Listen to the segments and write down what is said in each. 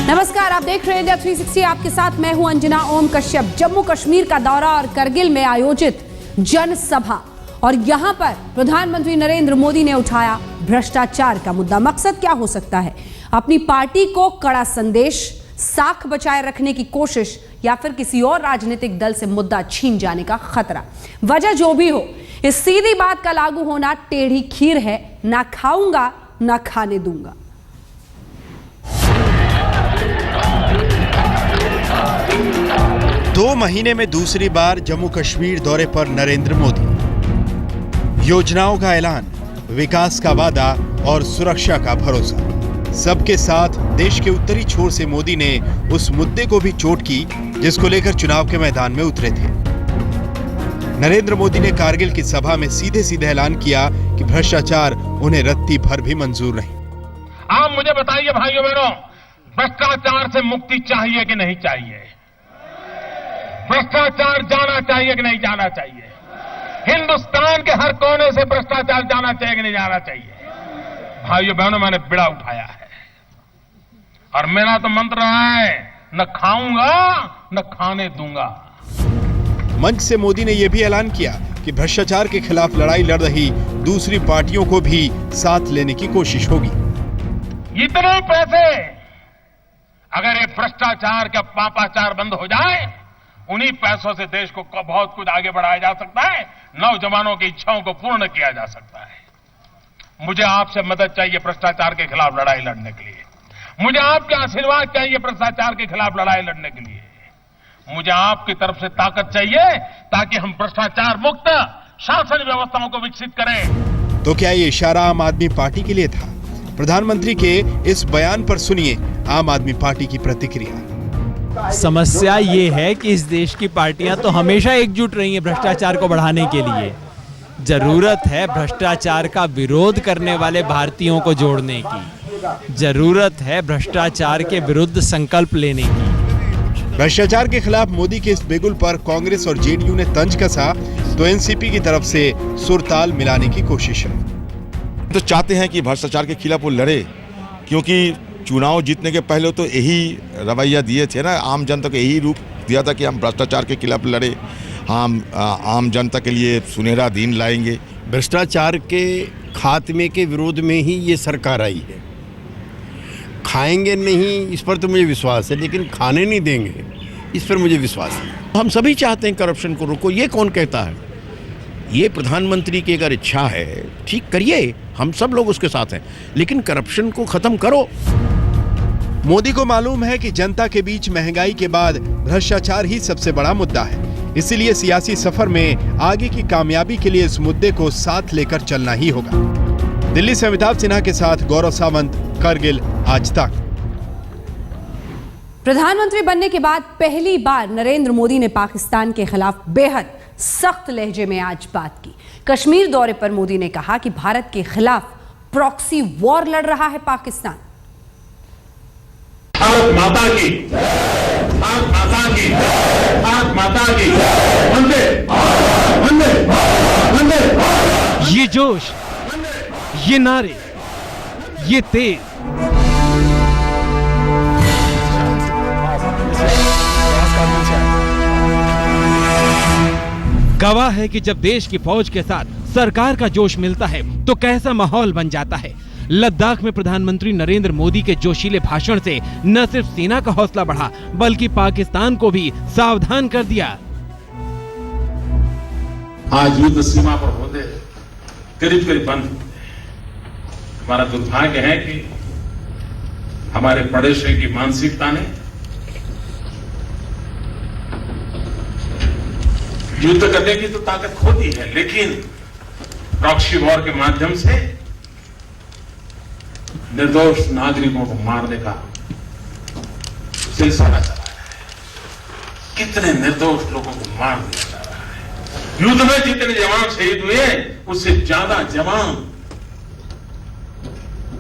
नमस्कार, आप देख रहे हैं इंडिया 360। आपके साथ मैं हूं अंजना ओम कश्यप। जम्मू कश्मीर का दौरा और करगिल में आयोजित जनसभा, और यहां पर प्रधानमंत्री नरेंद्र मोदी ने उठाया भ्रष्टाचार का मुद्दा। मकसद क्या हो सकता है? अपनी पार्टी को कड़ा संदेश, साख बचाए रखने की कोशिश, या फिर किसी और राजनीतिक दल से मुद्दा छीन जाने का खतरा? वजह जो भी हो, इस सीधी बात का लागू होना टेढ़ी खीर है। ना खाऊंगा ना खाने दूंगा। दो महीने में दूसरी बार जम्मू कश्मीर दौरे पर नरेंद्र मोदी। योजनाओं का ऐलान, विकास का वादा और सुरक्षा का भरोसा। सबके साथ देश के उत्तरी छोर से मोदी ने उस मुद्दे को भी चोट की जिसको लेकर चुनाव के मैदान में उतरे थे। नरेंद्र मोदी ने कारगिल की सभा में सीधे सीधे ऐलान किया कि भ्रष्टाचार उन्हें रत्ती भर भी मंजूर नहीं। आप मुझे बताइए भाइयों बहनों, भ्रष्टाचार से मुक्ति चाहिए कि नहीं चाहिए? भ्रष्टाचार जाना चाहिए कि नहीं जाना चाहिए? हिंदुस्तान के हर कोने से भ्रष्टाचार जाना चाहिए कि नहीं जाना चाहिए? भाइयों बहनों, मैंने बिड़ा उठाया है और मेरा तो मंत्र रहा है, न खाऊंगा न खाने दूंगा। मंच से मोदी ने यह भी ऐलान किया कि भ्रष्टाचार के खिलाफ लड़ाई लड़ रही दूसरी पार्टियों को भी साथ लेने की कोशिश होगी। इतने पैसे, अगर ये भ्रष्टाचार का पापाचार बंद हो जाए, उन्हीं पैसों से देश को बहुत कुछ आगे बढ़ाया जा सकता है। नौजवानों की इच्छाओं को पूर्ण किया जा सकता है। मुझे आपसे मदद चाहिए भ्रष्टाचार के खिलाफ लड़ाई लड़ने के लिए। मुझे आपके आशीर्वाद चाहिए भ्रष्टाचार के खिलाफ लड़ाई लड़ने के लिए। मुझे आपकी तरफ से ताकत चाहिए ताकि हम भ्रष्टाचार मुक्त शासन व्यवस्थाओं को विकसित करें। तो क्या ये इशारा आम आदमी पार्टी के लिए था? प्रधानमंत्री के इस बयान पर सुनिए आम आदमी पार्टी की प्रतिक्रिया। समस्या ये है कि इस देश की पार्टियां तो हमेशा एकजुट रही हैं भ्रष्टाचार को बढ़ाने के लिए। जरूरत है भ्रष्टाचार का विरोध करने वाले भारतीयों को जोड़ने की। जरूरत है भ्रष्टाचार के विरुद्ध संकल्प लेने की। भ्रष्टाचार के खिलाफ मोदी के इस बिगुल पर कांग्रेस और जेडीयू ने तंज कसा तो एनसीपी की तरफ से सुरताल मिलाने की कोशिश है। तो चाहते हैं कि भ्रष्टाचार के खिलाफ वो लड़े, क्योंकि चुनाव जीतने के पहले तो यही रवैया दिए थे ना, आम जनता को यही रूप दिया था कि हम भ्रष्टाचार के खिलाफ लड़े, हम आम जनता के लिए सुनहरा दिन लाएंगे। भ्रष्टाचार के खात्मे के विरोध में ही ये सरकार आई है। खाएंगे नहीं इस पर तो मुझे विश्वास है, लेकिन खाने नहीं देंगे इस पर मुझे विश्वास है। हम सभी चाहते हैं करप्शन को रोको, ये कौन कहता है? ये प्रधानमंत्री की अगर इच्छा है, ठीक करिए, हम सब लोग उसके साथ हैं, लेकिन करप्शन को खत्म करो। मोदी को मालूम है कि जनता के बीच महंगाई के बाद भ्रष्टाचार ही सबसे बड़ा मुद्दा है। इसीलिए सियासी सफर में आगे की कामयाबी के लिए इस मुद्दे को साथ लेकर चलना ही होगा। दिल्ली से अमिताभ सिन्हा के साथ गौरव सावंत, करगिल आज तक। प्रधानमंत्री बनने के बाद पहली बार नरेंद्र मोदी ने पाकिस्तान के खिलाफ बेहद सख्त लहजे में आज बात की। कश्मीर दौरे पर मोदी ने कहा कि भारत के खिलाफ प्रॉक्सी वॉर लड़ रहा है पाकिस्तान। भारत माता की, भारत माता की, भारत माता की, वंदे वंदे वंदे। ये जोश, ये नारे, ये तेज, गवाह है कि जब देश की फौज के साथ सरकार का जोश मिलता है तो कैसा माहौल बन जाता है। लद्दाख में प्रधानमंत्री नरेंद्र मोदी के जोशीले भाषण से न सिर्फ सेना का हौसला बढ़ा, बल्कि पाकिस्तान को भी सावधान कर दिया। आज युद्ध सीमा पर होते करीब करीब बंद। हमारा दुर्भाग्य है कि हमारे पड़ोसियों की मानसिकता ने युद्ध करने की तो ताकत खो दी है, लेकिन प्रॉक्सी वॉर के माध्यम से निर्दोष नागरिकों को मारने का सिलसिला चला रहा है। कितने निर्दोष लोगों को मार दिया जा रहा है। युद्ध में जितने जवान शहीद हुए, उससे ज्यादा जवान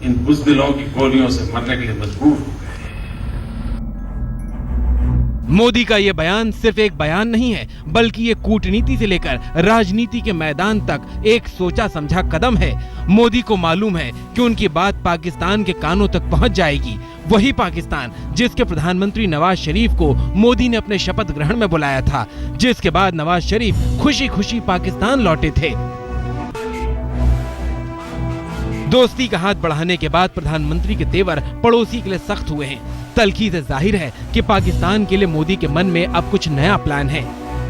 इन बुज़दिलों की गोलियों से मरने के लिए मजबूर हो गए। मोदी का ये बयान सिर्फ एक बयान नहीं है, बल्कि ये कूटनीति से लेकर राजनीति के मैदान तक एक सोचा समझा कदम है। मोदी को मालूम है कि उनकी बात पाकिस्तान के कानों तक पहुंच जाएगी। वही पाकिस्तान जिसके प्रधानमंत्री नवाज शरीफ को मोदी ने अपने शपथ ग्रहण में बुलाया था, जिसके बाद नवाज शरीफ खुशी खुशी पाकिस्तान लौटे थे। दोस्ती का हाथ बढ़ाने के बाद प्रधानमंत्री के तेवर पड़ोसी के लिए सख्त हुए हैं। तल्खी से जाहिर है कि पाकिस्तान के लिए मोदी के मन में अब कुछ नया प्लान है।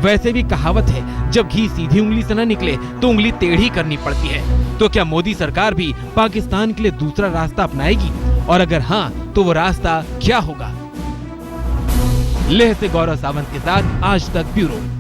वैसे भी कहावत है, जब घी सीधी उंगली से न निकले तो उंगली टेढ़ी करनी पड़ती है। तो क्या मोदी सरकार भी पाकिस्तान के लिए दूसरा रास्ता अपनाएगी? और अगर हाँ, तो वो रास्ता क्या होगा? लेह से गौरव सावंत के साथ आज तक ब्यूरो।